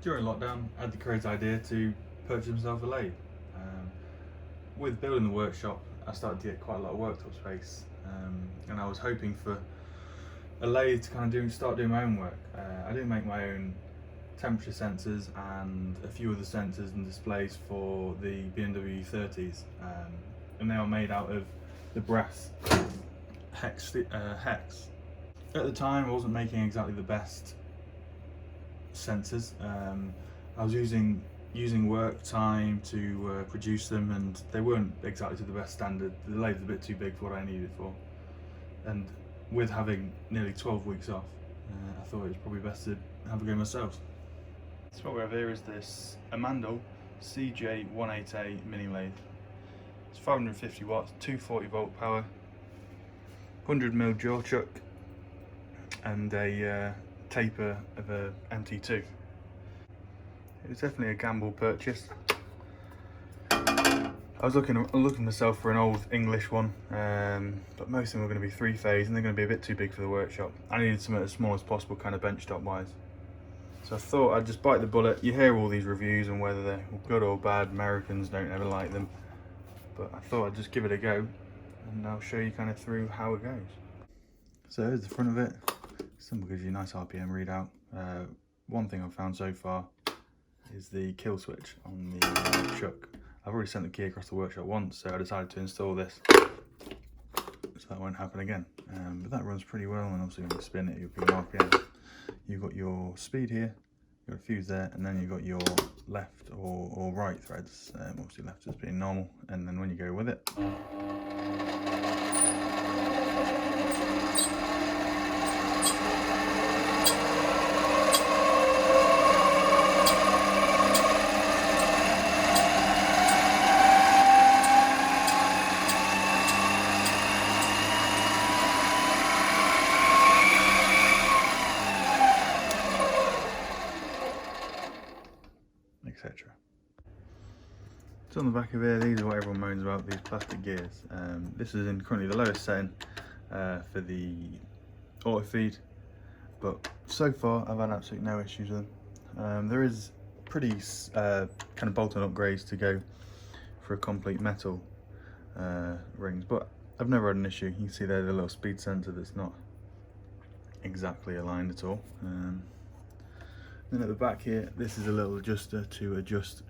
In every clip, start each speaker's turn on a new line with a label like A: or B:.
A: During lockdown, I had the crazy idea to purchase myself a lathe. With building the workshop, I started to get quite a lot of worktop space, and I was hoping for a lathe to kind of start doing my own work. I do make my own temperature sensors and a few other sensors and displays for the BMW 30s, and they are made out of the brass hex. At the time, I wasn't making exactly the best sensors. I was using work time to produce them, and they weren't exactly to the best standard. The lathe was a bit too big for what I needed it for, and with having nearly 12 weeks off, I thought it was probably best to have a go myself. So what we have here is this Amadeal CJ18A Mini Lathe. It's 550 watts, 240 volt power, 100mm jaw chuck, and a taper of a MT2. It was definitely a gamble purchase. I was looking myself for an old English one, but most of them were going to be 3-phase and they're going to be a bit too big for the workshop. I needed something as small as possible, kind of benchtop wise. So I thought I'd just bite the bullet. You hear all these reviews and whether they're good or bad. Americans don't ever like them, but I thought I'd just give it a go, and I'll show you kind of through how it goes. So here's the front of it. Simple, gives you a nice RPM readout. One thing I've found so far is the kill switch on the chuck. I've already sent the key across the workshop once, so I decided to install this so that won't happen again. But that runs pretty well, and obviously when you spin it, you'll be an RPM. You've got your speed here, you've got a fuse there, and then you've got your left or right threads. Obviously left is being normal, and then when you go with it, etc. So on the back of here, these are what everyone moans about, these plastic gears. This is in currently the lowest setting for the auto feed, but so far I've had absolutely no issues with them. There is pretty kind of bolt-on upgrades to go for a complete metal rings, but I've never had an issue. You can see there's a little speed sensor that's not exactly aligned at all. Then at the back here, this is a little adjuster to adjust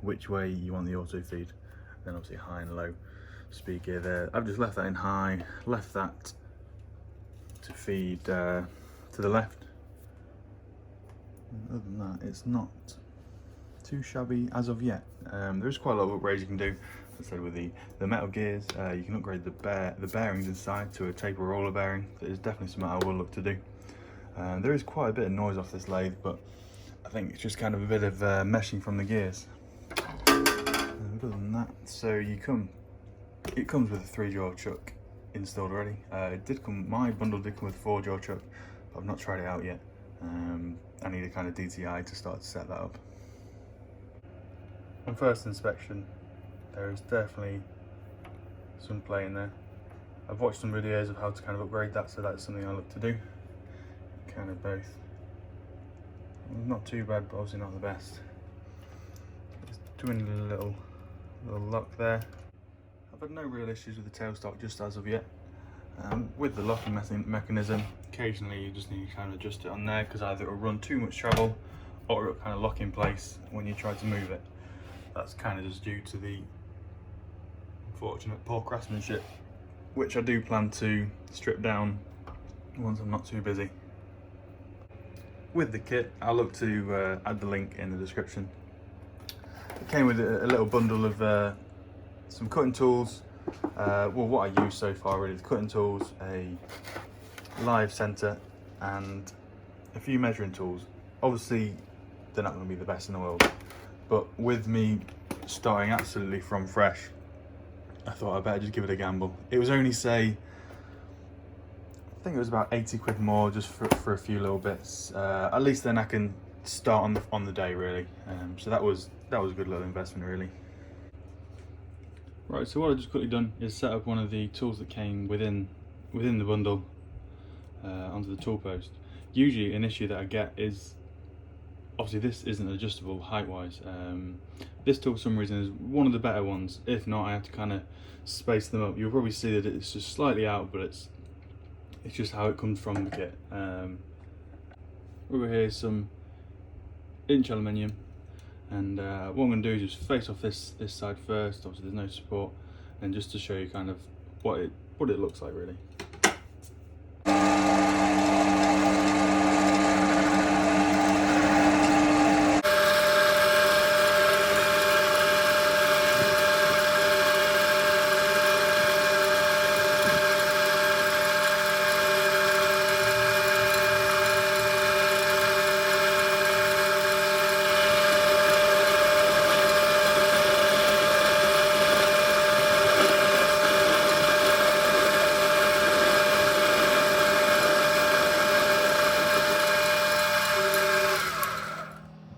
A: which way you want the auto feed. Then obviously high and low speed gear there. I've just left that in high, left that to feed to the left. And other than that, it's not too shabby as of yet. There's quite a lot of upgrades you can do. As I said, with the metal gears, you can upgrade the bearings inside to a taper roller bearing. That is definitely something I will look to do. There is quite a bit of noise off this lathe, but I think it's just kind of a bit of meshing from the gears. Other than that, so it comes with a 3-jaw chuck installed already. My bundle did come with a 4-jaw chuck, but I've not tried it out yet. I need a kind of DTI to start to set that up. On first inspection, there is definitely some play in there. I've watched some videos of how to kind of upgrade that, so that's something I look to do. Kind of both. Not too bad, but obviously not the best. Just doing a little lock there. I've had no real issues with the tailstock just as of yet. With the locking mechanism, occasionally you just need to kind of adjust it on there, because either it'll run too much travel or it'll kind of lock in place when you try to move it. That's kind of just due to the unfortunate poor craftsmanship, which I do plan to strip down once I'm not too busy. With the kit, I'll look to add the link in the description. It came with a little bundle of some cutting tools. Well, what I use so far really, the cutting tools, a live center, and a few measuring tools. Obviously, they're not going to be the best in the world, but with me starting absolutely from fresh, I thought I'd better just give it a gamble. It was only, say, I think it was about 80 quid more just for a few little bits. At least then I can start on the day really. So that was a good little investment really. Right, so what I've just quickly done is set up one of the tools that came within the bundle onto the tool post. Usually an issue that I get is obviously this isn't adjustable height wise. This tool for some reason is one of the better ones. If not, I have to kind of space them up. You'll probably see that it's just slightly out, but it's just how it comes from the kit. Over here is some inch aluminium, and what I'm going to do is just face off this side first. Obviously there's no support, and just to show you kind of what it looks like really.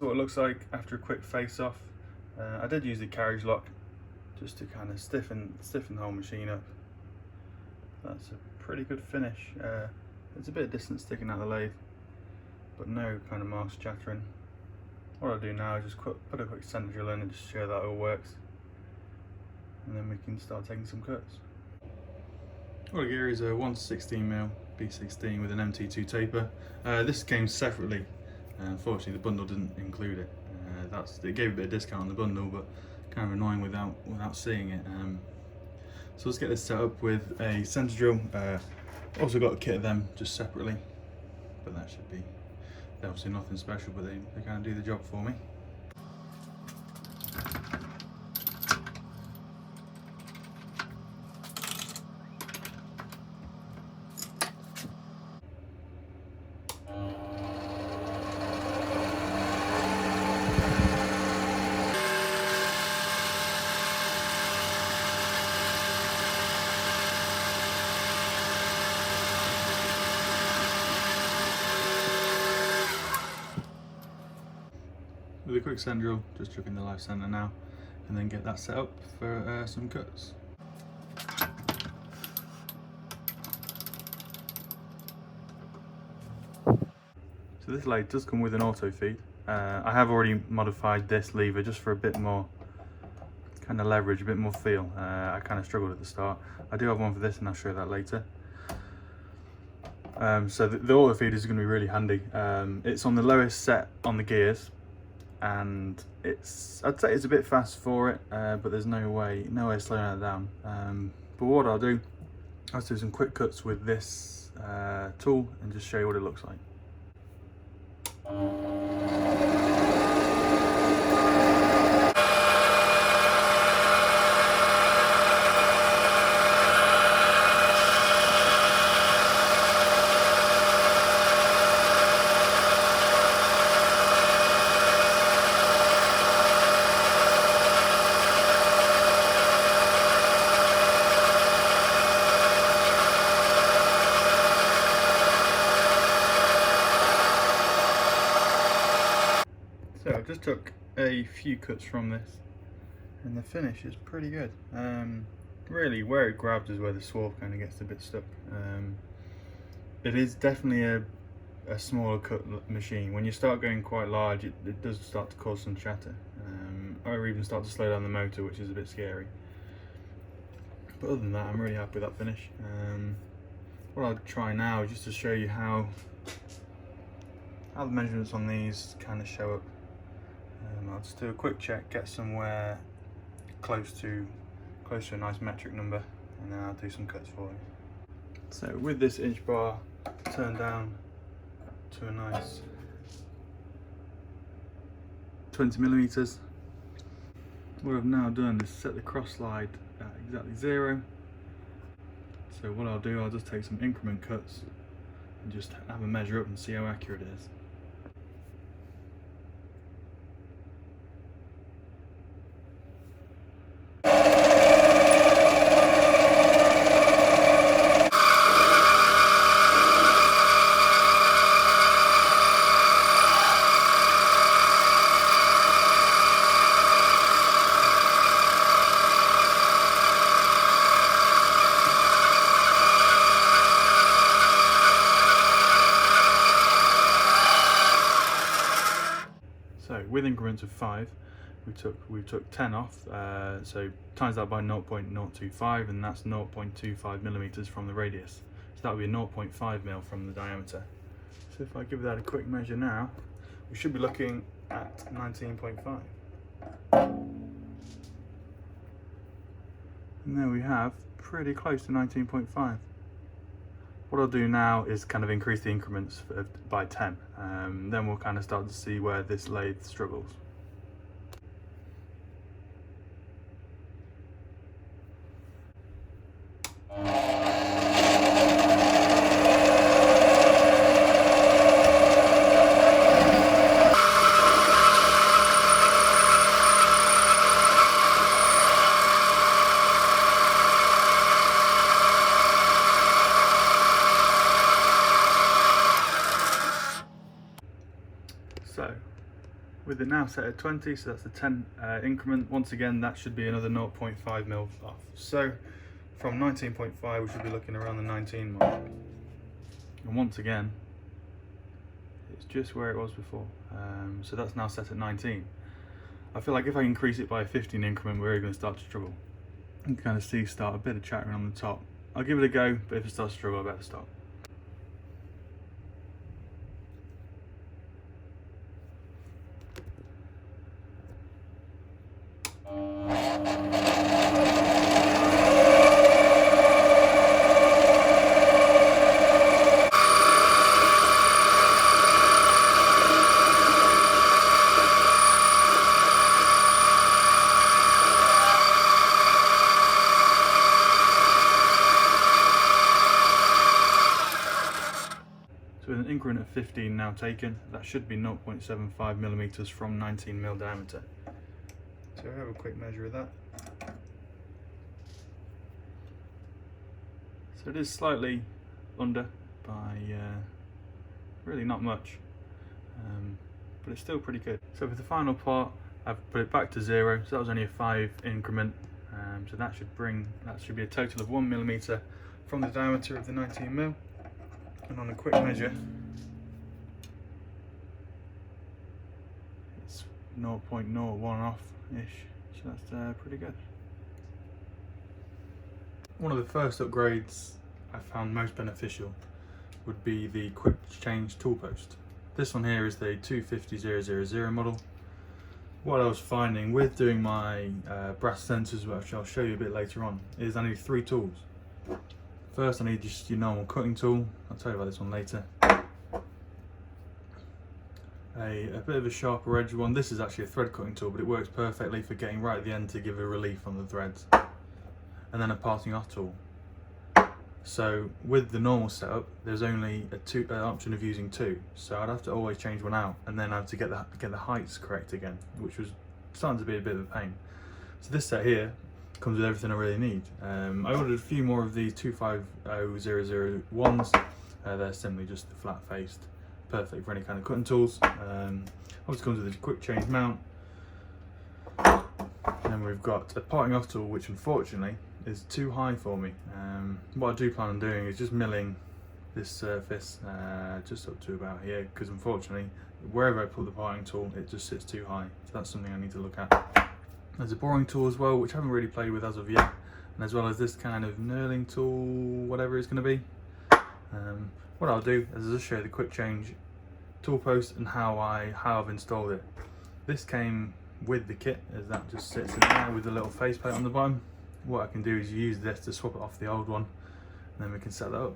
A: What it looks like after a quick face off. I did use the carriage lock just to kind of stiffen the whole machine up. That's a pretty good finish. There's a bit of distance sticking out of the lathe, but no kind of marks chattering. What I'll do now is just put a quick center drill in and just show that it all works, and then we can start taking some cuts. What I gear is a 1/16mm B16 with an MT2 taper. This came separately. Unfortunately the bundle didn't include it. It gave a bit of discount on the bundle, but kind of annoying without seeing it. So let's get this set up with a center drill. Also got a kit of them just separately, but that should be obviously nothing special, but they kind of do the job for me. With a quick sand drill, just chuck in the live center now, and then get that set up for some cuts. So this lathe does come with an auto feed. I have already modified this lever just for a bit more kind of leverage, a bit more feel. I kind of struggled at the start. I do have one for this, and I'll show you that later. So the auto feed is going to be really handy. It's on the lowest set on the gears, and I'd say it's a bit fast for it, but there's no way slowing it down. But what I'll do, I'll do some quick cuts with this tool and just show you what it looks like. So I just took a few cuts from this, and the finish is pretty good. Really, where it grabs is where the swarf kind of gets a bit stuck. It is definitely a smaller cut machine. When you start going quite large, it does start to cause some chatter, or even start to slow down the motor, which is a bit scary. But other than that, I'm really happy with that finish. What I'll try now is just to show you how the measurements on these kind of show up. I'll just do a quick check, get somewhere close to a nice metric number, and then I'll do some cuts for you. So with this inch bar turned down to a nice 20mm, what I've now done is set the cross slide at exactly 0. So what I'll do, I'll just take some increment cuts and just have a measure up and see how accurate it is. So with increments of 5, we took 10 off, so times that by 0.025, and that's 0.25 millimeters from the radius. So that would be a 0.5 mil from the diameter. So if I give that a quick measure now, we should be looking at 19.5. And there we have, pretty close to 19.5. What I'll do now is kind of increase the increments by 10. Then we'll kind of start to see where this lathe struggles. So, with it now set at 20, so that's a 10 increment, once again that should be another 0.5 mil off. So, from 19.5 we should be looking around the 19 mark. And once again, it's just where it was before. So that's now set at 19. I feel like if I increase it by a 15 increment, we're going to start to struggle. You can kind of see start a bit of chattering on the top. I'll give it a go, but if it starts to struggle, I better stop. With an increment of 15 now taken, that should be 0.75 millimeters from 19 mil diameter. So I have a quick measure of that. So it is slightly under by really not much, but it's still pretty good. So for the final part, I've put it back to 0. So that was only a 5 increment. So that should be a total of 1 millimeter from the diameter of the 19 mil. And on a quick measure, it's 0.01 off-ish, so that's pretty good. One of the first upgrades I found most beneficial would be the quick change tool post. This one here is the 250000 model. What I was finding with doing my brass sensors, which I'll show you a bit later on, is I need 3 tools. First I need just your normal cutting tool, I'll tell you about this one later. A bit of a sharper edge one. This is actually a thread cutting tool, but it works perfectly for getting right at the end to give a relief on the threads. And then a parting off tool. So with the normal setup, there's only an option of using 2, so I'd have to always change one out, and then I have to get the heights correct again, which was starting to be a bit of a pain. So this set here comes with everything I really need. I ordered a few more of these 250001s. They're simply just the flat faced, perfect for any kind of cutting tools. Obviously comes with a quick change mount. And then we've got a parting off tool, which unfortunately is too high for me. What I do plan on doing is just milling this surface just up to about here, because unfortunately wherever I put the parting tool it just sits too high, so that's something I need to look at. There's a boring tool as well, which I haven't really played with as of yet, and as well as this kind of knurling tool, whatever it's going to be. What I'll do is I'll just show you the quick change tool post and how I've installed it. This came with the kit, as that just sits in there with a little faceplate on the bottom. What I can do is use this to swap it off the old one, and then we can set that up.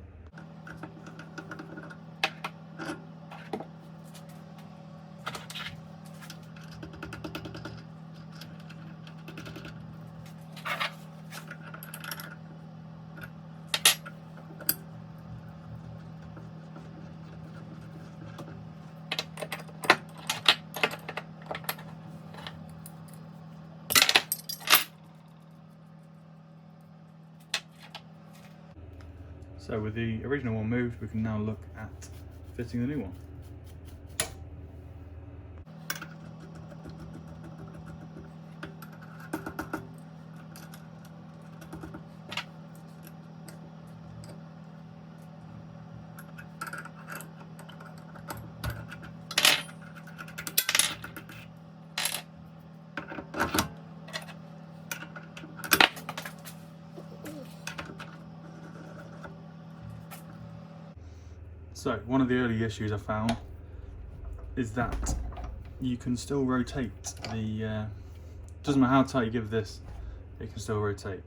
A: So with the original one moved, we can now look at fitting the new one. So one of the early issues I found is that you can still rotate the, doesn't matter how tight you give this, it can still rotate.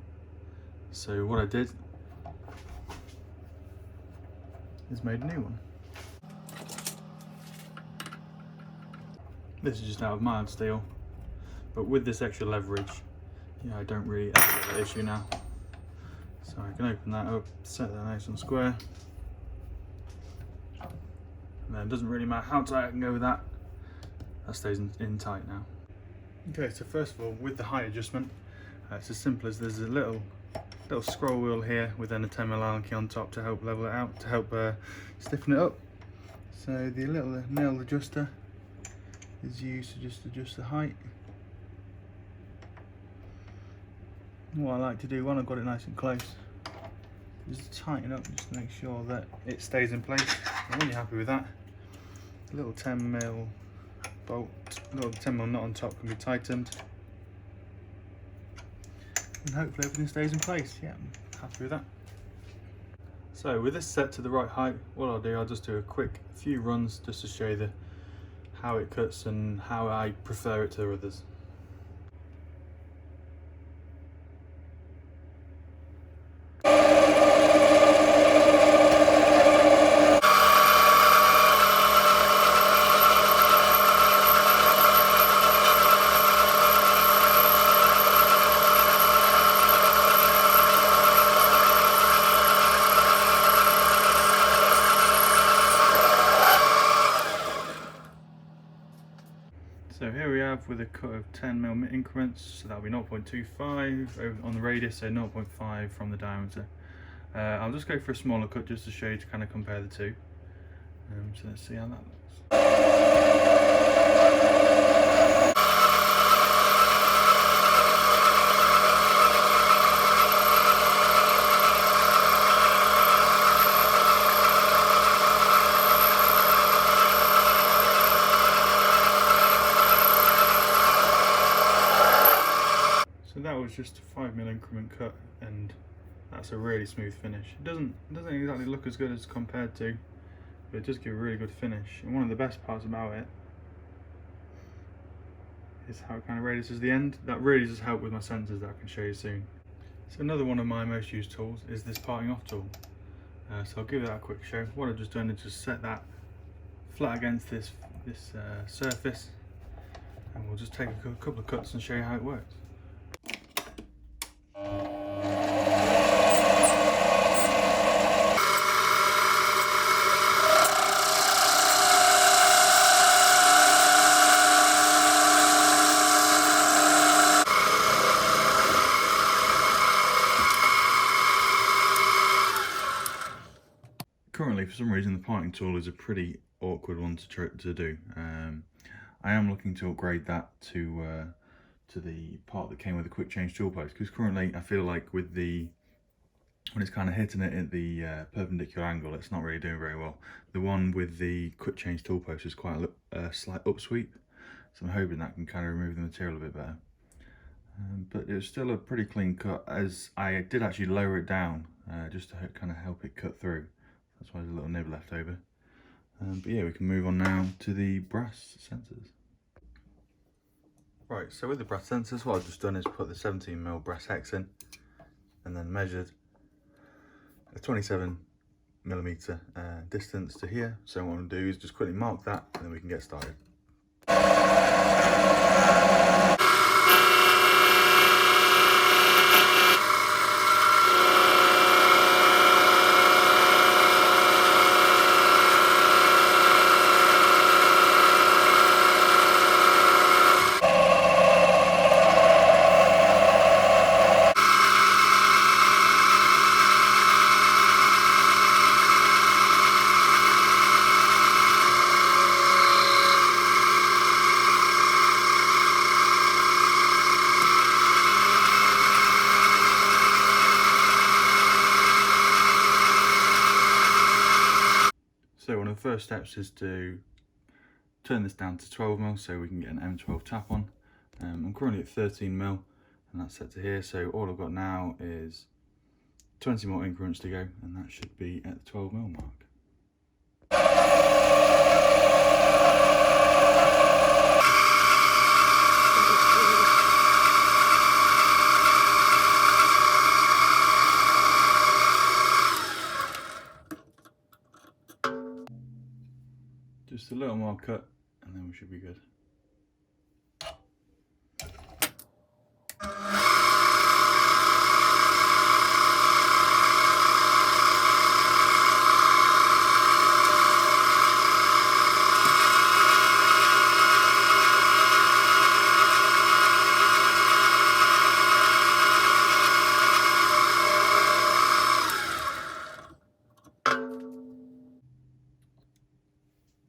A: So what I did is made a new one. This is just out of mild steel, but with this extra leverage, I don't really have that issue now. So I can open that up, set that nice and square. And then it doesn't really matter how tight I can go with that. That stays in tight now. Okay, so first of all, with the height adjustment, it's as simple as there's a little scroll wheel here with then a 10mm Allen key on top to help level it out, to help stiffen it up. So the little nail adjuster is used to just adjust the height. And what I like to do when I've got it nice and close is to tighten up just to make sure that it stays in place. And when you're happy with that, the little 10mm bolt, the little 10mm nut on top can be tightened. And hopefully everything stays in place. Yeah, I'm happy with that. So with this set to the right height, what I'll do, I'll just do a quick few runs just to show you how it cuts and how I prefer it to others. So here we have with a cut of 10mm increments, so that'll be 0.25 on the radius, so 0.5 from the diameter. I'll just go for a smaller cut just to show you to kind of compare the two. So let's see how that looks. So that was just a 5mm increment cut, and that's a really smooth finish. It doesn't exactly look as good as compared to, but it does give a really good finish. And one of the best parts about it is how it kind of radiuses the end. That really does help with my sensors that I can show you soon. So another one of my most used tools is this parting off tool. So I'll give that a quick show. What I've just done is just set that flat against this surface, and we'll just take a couple of cuts and show you how it works. Currently, for some reason, the parting tool is a pretty awkward one to do. I am looking to upgrade that to the part that came with the quick change tool post, because currently I feel like with when it's kind of hitting it at the perpendicular angle, it's not really doing very well. The one with the quick change tool post is quite a slight upsweep, so I'm hoping that can kind of remove the material a bit better. But it was still a pretty clean cut, as I did actually lower it down just to kind of help it cut through. That's why there's a little nib left over. But yeah, we can move on now to the brass sensors. Right, so with the brass sensors, what I've just done is put the 17mm brass hex in, and then measured a 27mm distance to here. So what I'm going to do is just quickly mark that, and then we can get started. So one of the first steps is to turn this down to 12mm so we can get an M12 tap on. I'm currently at 13mm and that's set to here, so all I've got now is 20 more increments to go, and that should be at the 12mm mark. cut, and then we should be good.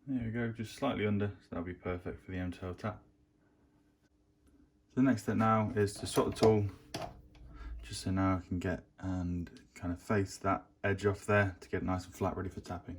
A: There we go, just slightly under, so that'll be perfect for the M12 tap. So the next step now is to swap the tool, just so now I can get and kind of face that edge off there to get it nice and flat, ready for tapping.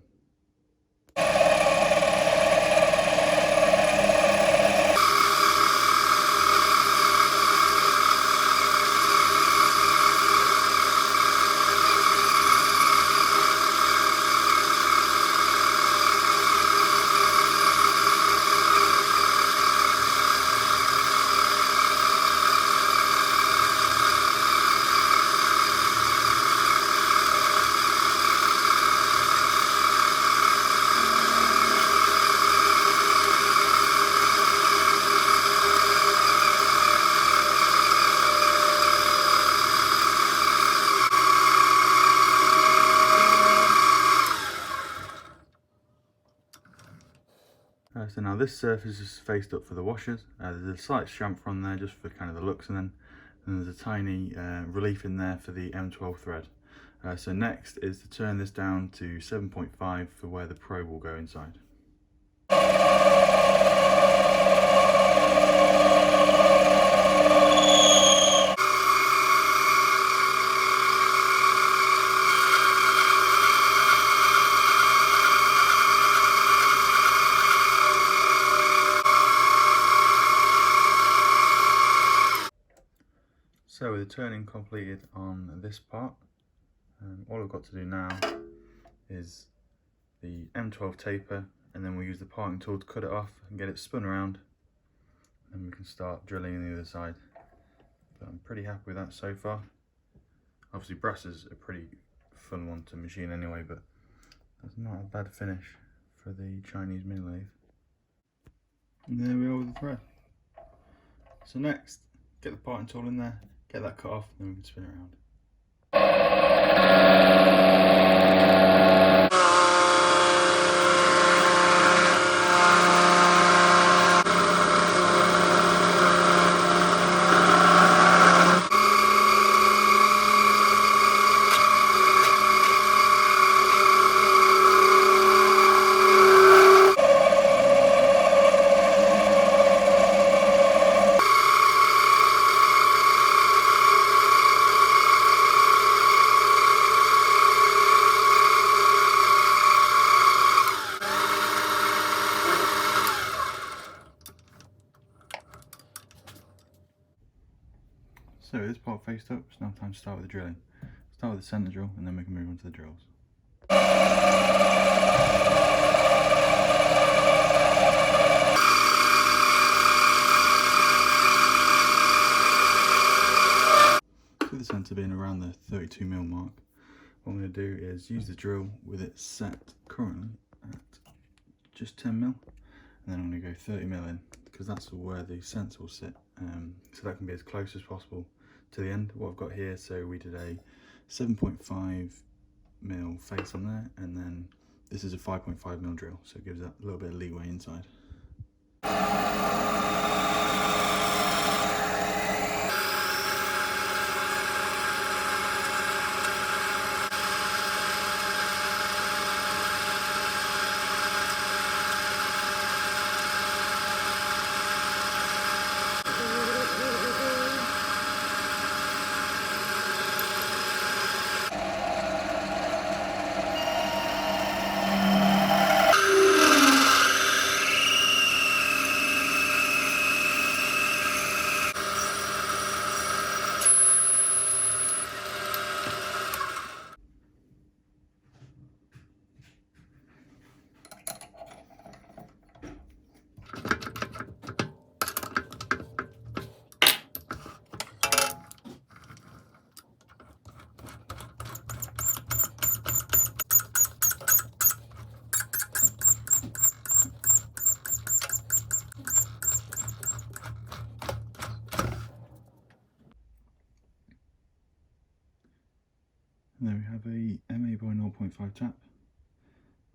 A: So now this surface is faced up for the washers. There's a slight chamfer on there just for kind of the looks, and then there's a tiny relief in there for the M12 thread. So next is to turn this down to 7.5 for where the probe will go inside. So with the turning completed on this part, all I've got to do now is the M12 taper, and then we'll use the parting tool to cut it off and get it spun around, and we can start drilling on the other side. But I'm pretty happy with that so far. Obviously brass is a pretty fun one to machine anyway, but that's not a bad finish for the Chinese mini lathe. And there we are with the thread. So next, get the parting tool in there, get that cut off, and then we can spin it around. So with this part faced up, it's now time to start with the drilling. Start with the centre drill, and then we can move on to the drills. With the centre being around the 32mm mark, what I'm going to do is use the drill with it set currently at just 10mm, and then I'm going to go 30mm in, because that's where the sensor will sit, so that can be as close as possible to the end. What I've got here, so we did a 7.5mm face on there, and then this is a 5.5mm drill, so it gives that a little bit of leeway inside. There we have a MA by 0.5 tap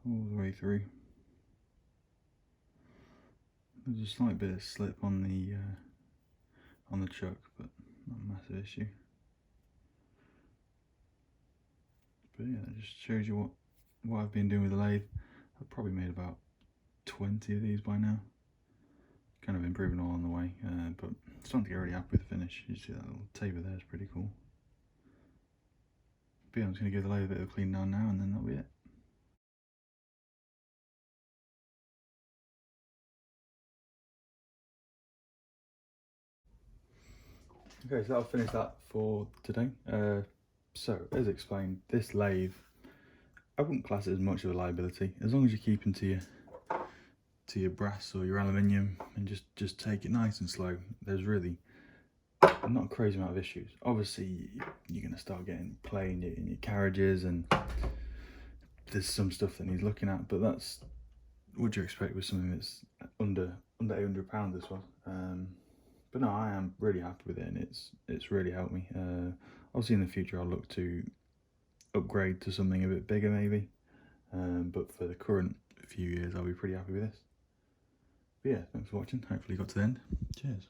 A: all the way through. There's a slight bit of slip on the chuck, but not a massive issue. But yeah, that just shows you what I've been doing with the lathe. I've probably made about 20 of these by now. Kind of improving all on the way, but starting to get really happy with the finish. You see that little taper there is pretty cool. But yeah, I'm just going to give the lathe a bit of a clean down now, and then that'll be it. Okay, so that'll finish that for today. So, as explained, this lathe, I wouldn't class it as much of a liability, as long as you're keeping to your brass or your aluminium and just take it nice and slow. There's really not a crazy amount of issues. Obviously, you're going to start getting play in your carriages, and there's some stuff that needs looking at, but that's what you expect with something that's under £800 this one. But no, I am really happy with it, and it's really helped me. Obviously in the future I'll look to upgrade to something a bit bigger maybe, but for the current few years I'll be pretty happy with this. But yeah, thanks for watching. Hopefully you got to the end. Cheers.